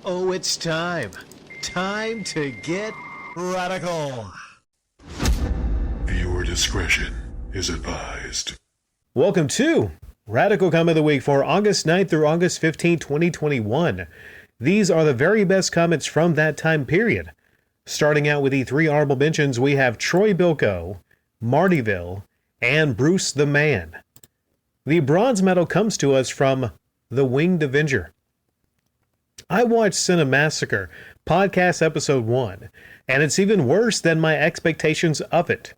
Oh, it's time. Time to get radical. Viewer discretion is advised. Welcome to Radical Comment of the Week for August 9th through August 15, 2021. These are the very best comments from that time period. Starting out with the three honorable mentions, we have Troy Bilko, Martyville, and Bruce the Man. The bronze medal comes to us from The Winged Avenger. I watched Cinemassacre, podcast episode 1, and it's even worse than my expectations of it.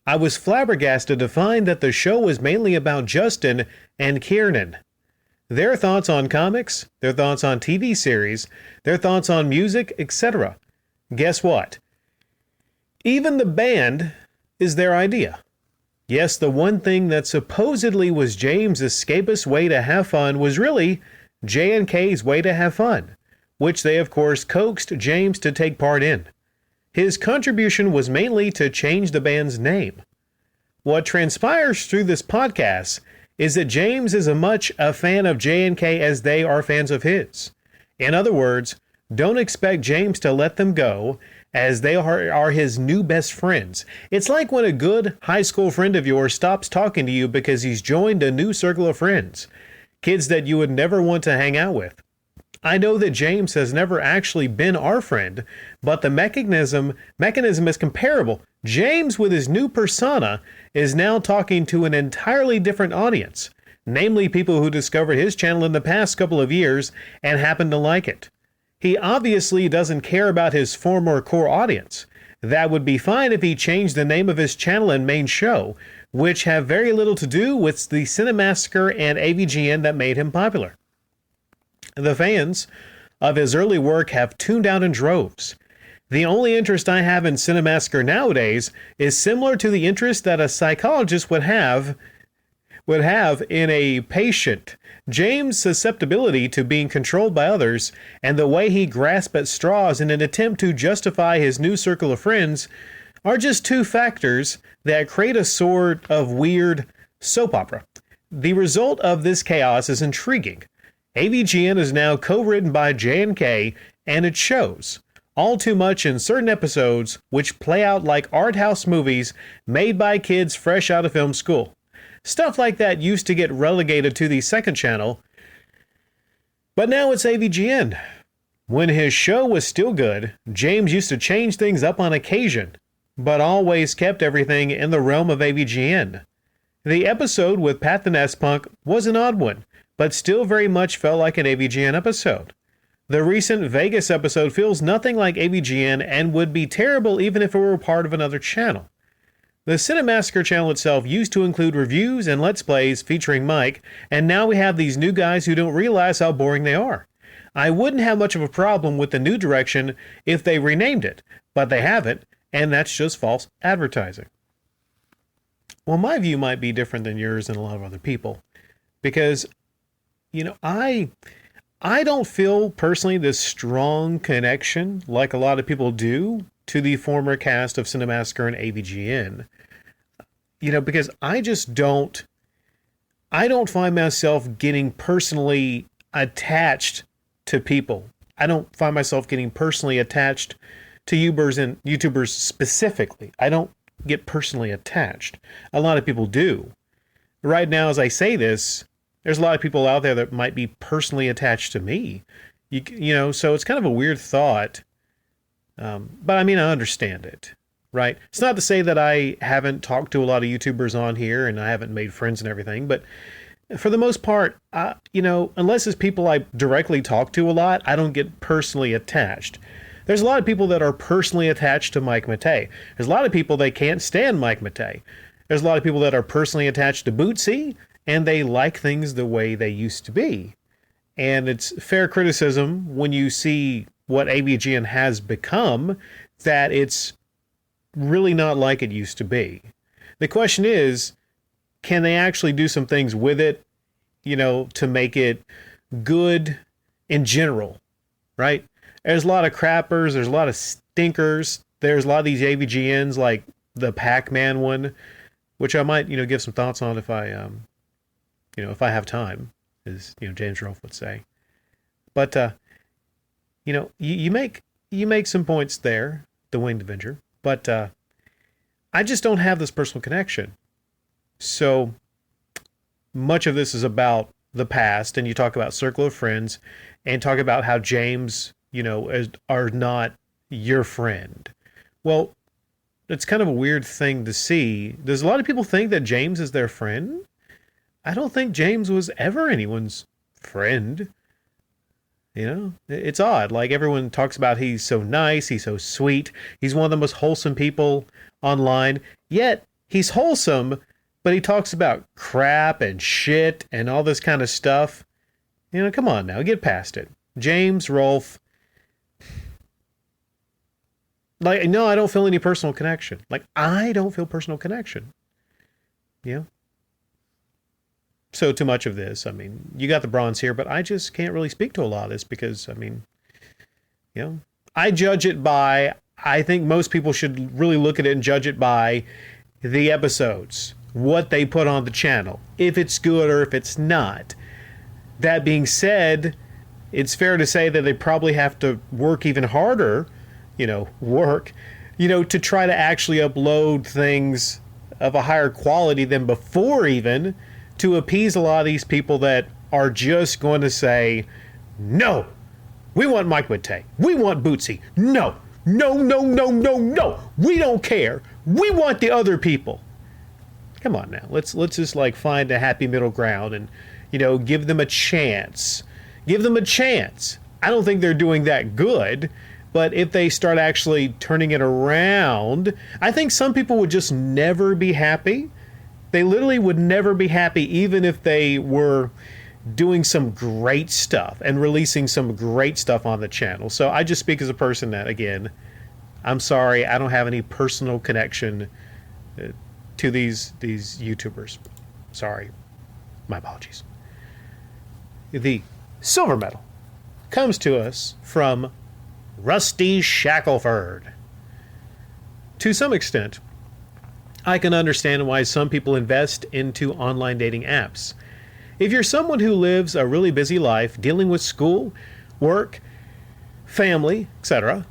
I was flabbergasted to find that the show was mainly about Justin and Kiernan. Their thoughts on comics, their thoughts on TV series, their thoughts on music, etc. Guess what? Even the band is their idea. Yes, the one thing that supposedly was James' escapist way to have fun was really J&K's way to have fun, which they of course coaxed James to take part in. His contribution was mainly to change the band's name. What transpires through this podcast is that James is as much a fan of J&K as they are fans of his. In other words, don't expect James to let them go, as they are his new best friends. It's like when a good high school friend of yours stops talking to you because he's joined a new circle of friends, kids that you would never want to hang out with. I know that James has never actually been our friend, but the mechanism is comparable. James, with his new persona, is now talking to an entirely different audience, namely people who discovered his channel in the past couple of years and happen to like it. He obviously doesn't care about his former core audience. That would be fine if he changed the name of his channel and main show, which have very little to do with the Cinemassacre and AVGN that made him popular. The fans of his early work have tuned out in droves. The only interest I have in Cinemassacre nowadays is similar to the interest that a psychologist would have in a patient. James' susceptibility to being controlled by others and the way he grasps at straws in an attempt to justify his new circle of friends are just two factors that create a sort of weird soap opera. The result of this chaos is intriguing. AVGN is now co-written by J&K, and it shows all too much in certain episodes which play out like art house movies made by kids fresh out of film school. Stuff like that used to get relegated to the second channel, but now it's AVGN. When his show was still good, James used to change things up on occasion, but always kept everything in the realm of AVGN. The episode with Pat the Nest Punk was an odd one, but still very much felt like an AVGN episode. The recent Vegas episode feels nothing like AVGN and would be terrible even if it were part of another channel. The Cinemassacre channel itself used to include reviews and Let's Plays featuring Mike, and now we have these new guys who don't realize how boring they are. I wouldn't have much of a problem with the new direction if they renamed it, but they haven't, and that's just false advertising. Well, my view might be different than yours and a lot of other people, because I don't feel personally this strong connection like a lot of people do to the former cast of Cinemassacre and AVGN. Because I don't find myself getting personally attached to people. I don't find myself getting personally attached to YouTubers specifically. I don't get personally attached. A lot of people do. Right now, as I say this, there's a lot of people out there that might be personally attached to me, so it's kind of a weird thought. But I mean, I understand it, right? It's not to say that I haven't talked to a lot of YouTubers on here and I haven't made friends and everything, but for the most part, unless it's people I directly talk to a lot, I don't get personally attached. There's a lot of people that are personally attached to Mike Matei. There's a lot of people that can't stand Mike Matei. There's a lot of people that are personally attached to Bootsy, and they like things the way they used to be. And it's fair criticism when you see what AVGN has become, that it's really not like it used to be. The question is, can they actually do some things with it, to make it good in general, right? There's a lot of crappers, there's a lot of stinkers, there's a lot of these AVGNs like the Pac-Man one, which I might, give some thoughts on if I have time, as James Rolfe would say. But You make some points there, the Winged Avenger, but I just don't have this personal connection. So much of this is about the past, and you talk about circle of friends, and talk about how James, are not your friend. Well, it's kind of a weird thing to see. Does a lot of people think that James is their friend? I don't think James was ever anyone's friend. It's odd. Like, everyone talks about he's so nice, he's so sweet, he's one of the most wholesome people online. Yet, he's wholesome, but he talks about crap and shit and all this kind of stuff. Come on now, get past it. James, Rolf. Like, no, I don't feel any personal connection. Like, I don't feel personal connection. So too much of this, you got the bronze here, but I just can't really speak to a lot of this because, I judge it by, I think most people should really look at it and judge it by the episodes, what they put on the channel, if it's good or if it's not. That being said, it's fair to say that they probably have to work even harder, to try to actually upload things of a higher quality than before, even to appease a lot of these people that are just going to say, no, we want Mike Matei. We want Bootsy. No, no, no, no, no, no. We don't care. We want the other people. Come on now. Let's just find a happy middle ground and, give them a chance. Give them a chance. I don't think they're doing that good, but if they start actually turning it around, I think some people would just never be happy. They literally would never be happy even if they were doing some great stuff and releasing some great stuff on the channel. So I just speak as a person that, again, I'm sorry, I don't have any personal connection to these YouTubers. Sorry. My apologies. The silver medal comes to us from Rusty Shackelford. To some extent, I can understand why some people invest into online dating apps. If you're someone who lives a really busy life dealing with school, work, family, etc.,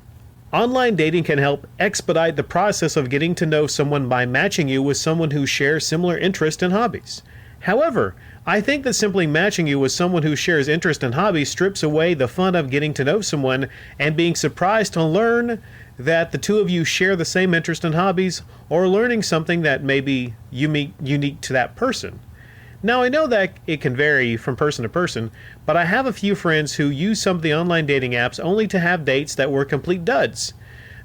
online dating can help expedite the process of getting to know someone by matching you with someone who shares similar interests and hobbies. However, I think that simply matching you with someone who shares interests and hobbies strips away the fun of getting to know someone and being surprised to learn that the two of you share the same interest and hobbies, or learning something that may be unique to that person. Now, I know that it can vary from person to person, but I have a few friends who use some of the online dating apps only to have dates that were complete duds.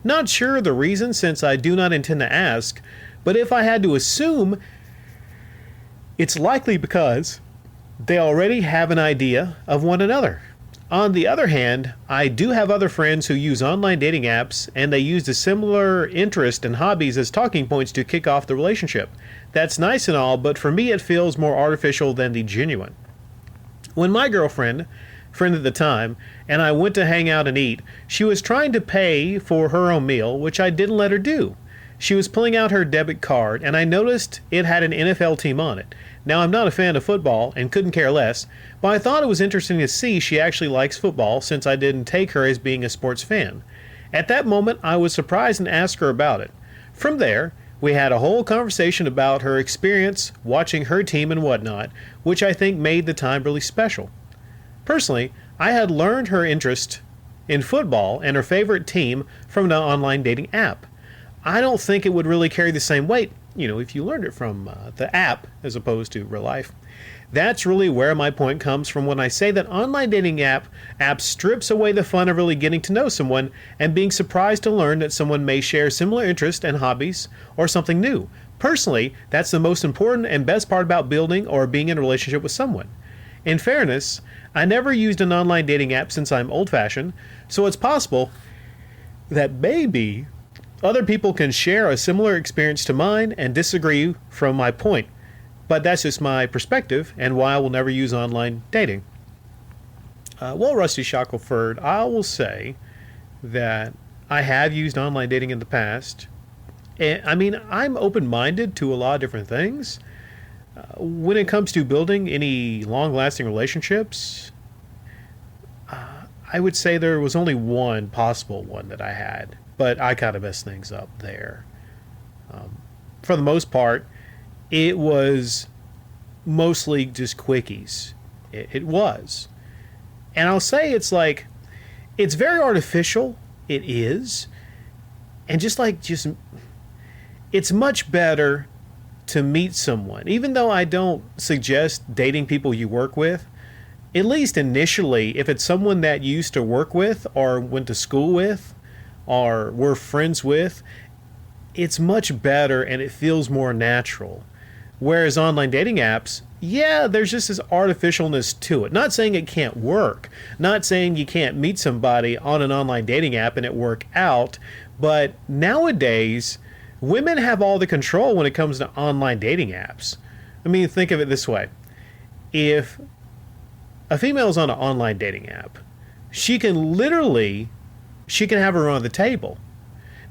Not sure the reason, since I do not intend to ask, but if I had to assume, it's likely because they already have an idea of one another. On the other hand, I do have other friends who use online dating apps, and they use the similar interest and hobbies as talking points to kick off the relationship. That's nice and all, but for me it feels more artificial than the genuine. When my girlfriend, friend at the time, and I went to hang out and eat, she was trying to pay for her own meal, which I didn't let her do. She was pulling out her debit card, and I noticed it had an NFL team on it. Now, I'm not a fan of football and couldn't care less, but I thought it was interesting to see she actually likes football since I didn't take her as being a sports fan. At that moment, I was surprised and asked her about it. From there, we had a whole conversation about her experience watching her team and whatnot, which I think made the time really special. Personally, I had learned her interest in football and her favorite team from an online dating app. I don't think it would really carry the same weight, if you learned it from the app as opposed to real life. That's really where my point comes from when I say that online dating app strips away the fun of really getting to know someone and being surprised to learn that someone may share similar interests and hobbies or something new. Personally, that's the most important and best part about building or being in a relationship with someone. In fairness, I never used an online dating app since I'm old-fashioned, so it's possible that maybe other people can share a similar experience to mine and disagree from my point. But that's just my perspective and why I will never use online dating. Well, Rusty Shackelford, I will say that I have used online dating in the past. And, I'm open-minded to a lot of different things. When it comes to building any long-lasting relationships, I would say there was only one possible one that I had, but I kind of messed things up there. For the most part, it was mostly just quickies. It was. And I'll say it's like, it's very artificial. It is. And just it's much better to meet someone. Even though I don't suggest dating people you work with, at least initially, if it's someone that you used to work with or went to school with or were friends with, it's much better and it feels more natural. Whereas online dating apps, yeah, there's just this artificialness to it. Not saying it can't work. Not saying you can't meet somebody on an online dating app and it work out. But nowadays, women have all the control when it comes to online dating apps. I mean, think of it this way. If a female's on an online dating app, she can have her on the table.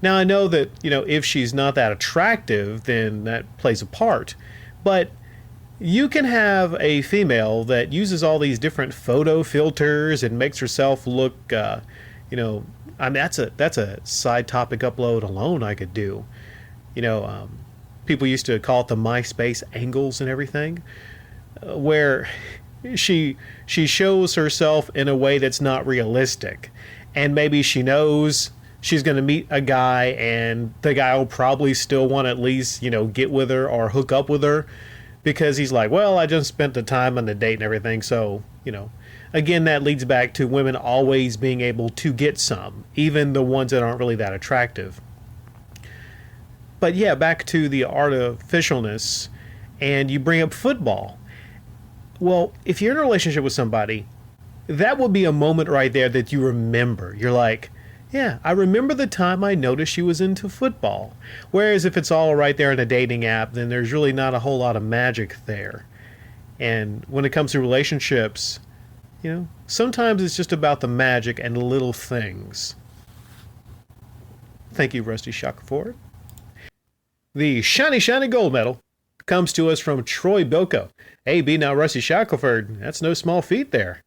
Now, I know that, if she's not that attractive, then that plays a part. But you can have a female that uses all these different photo filters and makes herself look, I mean, that's a side topic upload alone I could do. People used to call it the MySpace angles and everything, where she shows herself in a way that's not realistic. And maybe she knows she's going to meet a guy and the guy will probably still want to at least, get with her or hook up with her because he's like, well, I just spent the time on the date and everything. So, again, that leads back to women always being able to get some, even the ones that aren't really that attractive. But yeah, back to the artificialness, and you bring up football. Well, if you're in a relationship with somebody, that will be a moment right there that you remember. You're like, yeah, I remember the time I noticed she was into football. Whereas if it's all right there in a dating app, then there's really not a whole lot of magic there. And when it comes to relationships, sometimes it's just about the magic and the little things. Thank you, Rusty Shackelford. The shiny, shiny gold medal comes to us from Troy Bilko. Hey, B, now Rusty Shackelford, that's no small feat there.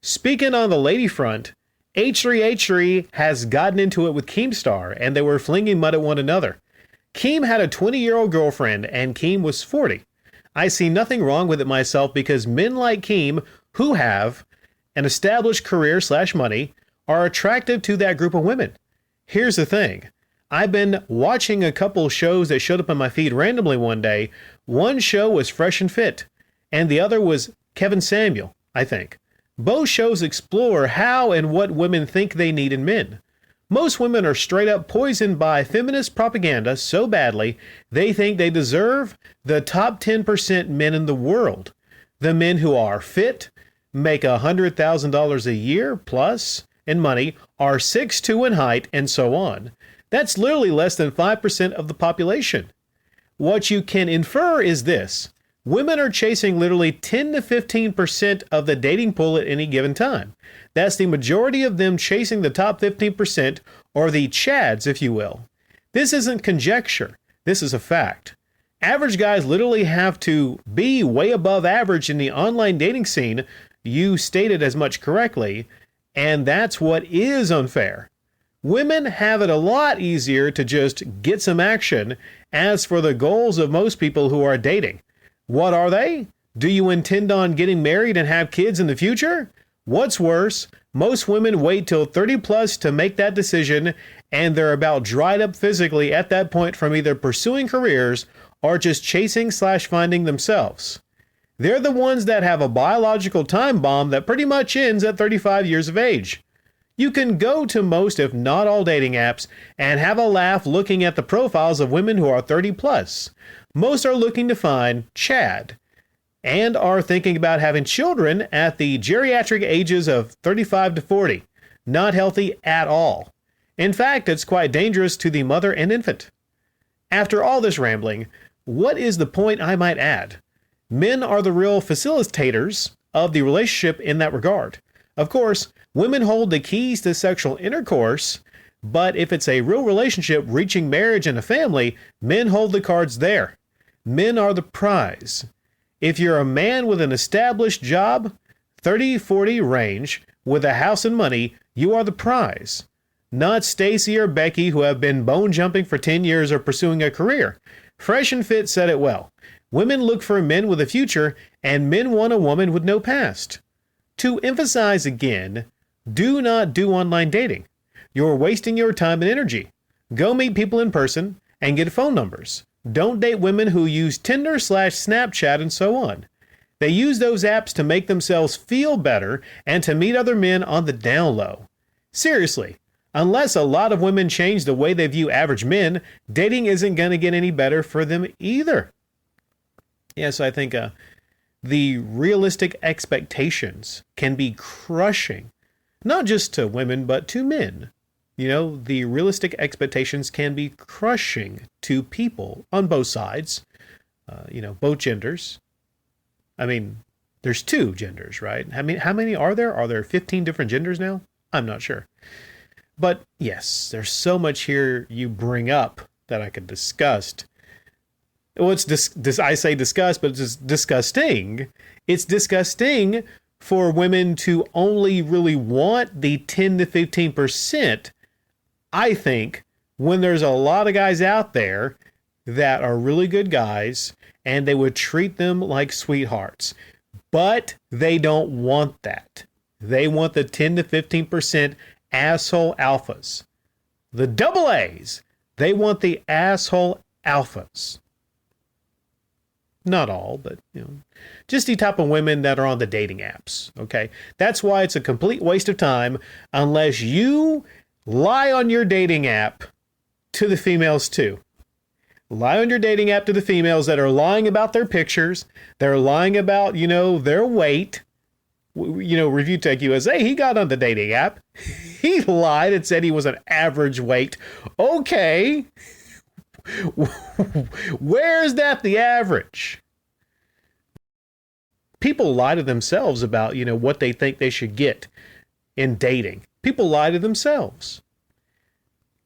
Speaking on the lady front, H3H3 has gotten into it with Keemstar, and they were flinging mud at one another. Keem had a 20-year-old girlfriend, and Keem was 40. I see nothing wrong with it myself because men like Keem, who have an established career/money, are attractive to that group of women. Here's the thing. I've been watching a couple shows that showed up on my feed randomly one day. One show was Fresh and Fit, and the other was Kevin Samuel, I think. Both shows explore how and what women think they need in men. Most women are straight up poisoned by feminist propaganda so badly they think they deserve the top 10% men in the world. The men who are fit, make $100,000 a year plus in money, are 6'2" in height, and so on. That's literally less than 5% of the population. What you can infer is this. Women are chasing literally 10 to 15% of the dating pool at any given time. That's the majority of them chasing the top 15%, or the chads, if you will. This isn't conjecture. This is a fact. Average guys literally have to be way above average in the online dating scene. You stated as much correctly, and that's what is unfair. Women have it a lot easier to just get some action. As for the goals of most people who are dating, what are they? Do you intend on getting married and have kids in the future? What's worse, most women wait till 30 plus to make that decision, and they're about dried up physically at that point from either pursuing careers or just chasing/finding themselves. They're the ones that have a biological time bomb that pretty much ends at 35 years of age. You can go to most, if not all, dating apps and have a laugh looking at the profiles of women who are 30 plus. Most are looking to find Chad and are thinking about having children at the geriatric ages of 35 to 40. Not healthy at all. In fact, it's quite dangerous to the mother and infant. After all this rambling, what is the point I might add? Men are the real facilitators of the relationship in that regard. Of course, women hold the keys to sexual intercourse, but if it's a real relationship reaching marriage and a family, men hold the cards there. Men are the prize. If you're a man with an established job, 30-40 range, With a house and money, you are the prize. Not Stacy or Becky, who have been bone jumping for 10 years or pursuing a career. Fresh and Fit said it well. Women look for men with a future, and men want a woman with no past. To emphasize again, do not do online dating. You're wasting your time and energy. Go meet people in person and get phone numbers. Don't date women who use Tinder/Snapchat and so on. They use those apps to make themselves feel better and to meet other men on the down low. Seriously, unless a lot of women change the way they view average men, dating isn't going to get any better for them either. Yes, I think the realistic expectations can be crushing, not just to women, but to men. You know, the realistic expectations can be crushing to people on both sides, both genders. I mean, there's 2 genders, right? How many are there? Are there 15 different genders now? I'm not sure. But yes, there's so much here you bring up that I could discuss. Well, I say discuss, but it's disgusting. It's disgusting for women to only really want the 10 to 15%, I think, when there's a lot of guys out there that are really good guys and they would treat them like sweethearts. But they don't want that. They want the 10 to 15% asshole alphas. The double A's. They want the asshole alphas. Not all, but just the type of women that are on the dating apps. Okay. That's why it's a complete waste of time unless you lie on your dating app to the females too. Lie on your dating app to the females that are lying about their pictures. They're lying about, their weight. Review Tech USA, he got on the dating app. He lied and said he was an average weight. Okay. Where's that the average? People lie to themselves about, what they think they should get in dating. People lie to themselves.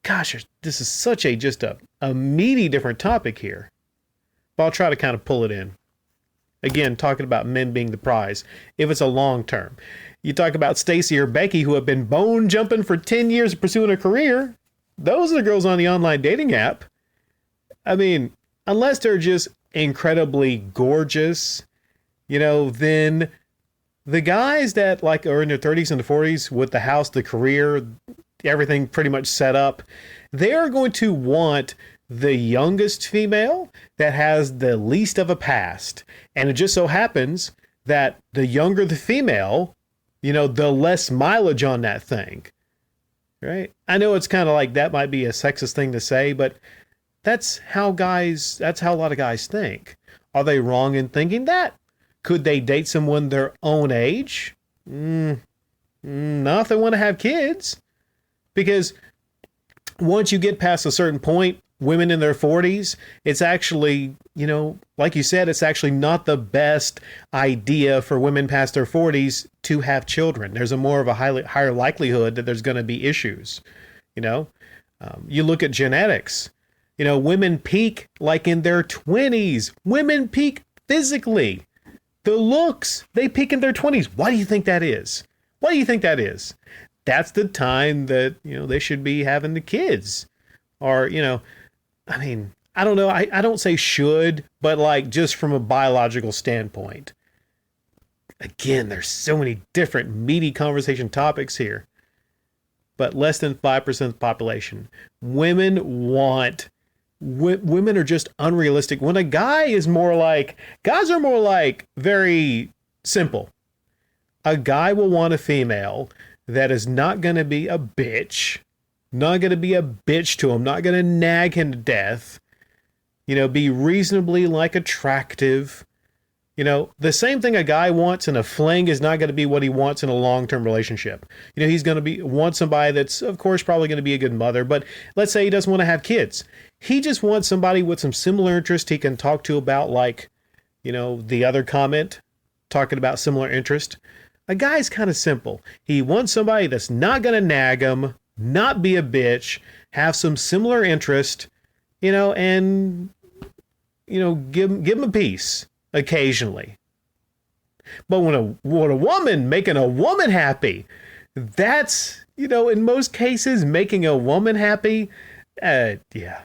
Gosh, this is such a meaty different topic here. But I'll try to kind of pull it in. Again, talking about men being the prize, if it's a long term. You talk about Stacy or Becky, who have been bone jumping for 10 years pursuing a career. Those are the girls on the online dating app. I mean, unless they're just incredibly gorgeous, then the guys that are in their 30s and the 40s with the house, the career, everything pretty much set up, they are going to want the youngest female that has the least of a past. And it just so happens that the younger the female, the less mileage on that thing. Right? I know it's kind of like that might be a sexist thing to say, but that's how a lot of guys think. Are they wrong in thinking that? Could they date someone their own age? Not if they want to have kids. Because once you get past a certain point, women in their 40s, it's actually, like you said, it's actually not the best idea for women past their 40s to have children. There's a higher likelihood that there's going to be issues. You look at genetics. Women peak like in their 20s. Women peak physically. The looks, they peak in their 20s. Why do you think that is? Why do you think that is? That's the time that, they should be having the kids. Or, I don't know. I don't say should, but just from a biological standpoint. Again, there's so many different meaty conversation topics here. But less than 5% of the population. Women are just unrealistic. When a guy is guys are more like very simple. A guy will want a female that is not going to be a bitch, not going to be a bitch to him, not going to nag him to death, be reasonably attractive. The same thing a guy wants in a fling is not going to be what he wants in a long-term relationship. He's going to want somebody that's, of course, probably going to be a good mother, but let's say he doesn't want to have kids. He just wants somebody with some similar interest he can talk to about, the other comment, talking about similar interest. A guy's kind of simple. He wants somebody that's not going to nag him, not be a bitch, have some similar interest, and, give him a piece occasionally. But when a woman making a woman happy, That's, in most cases, making a woman happy. Yeah.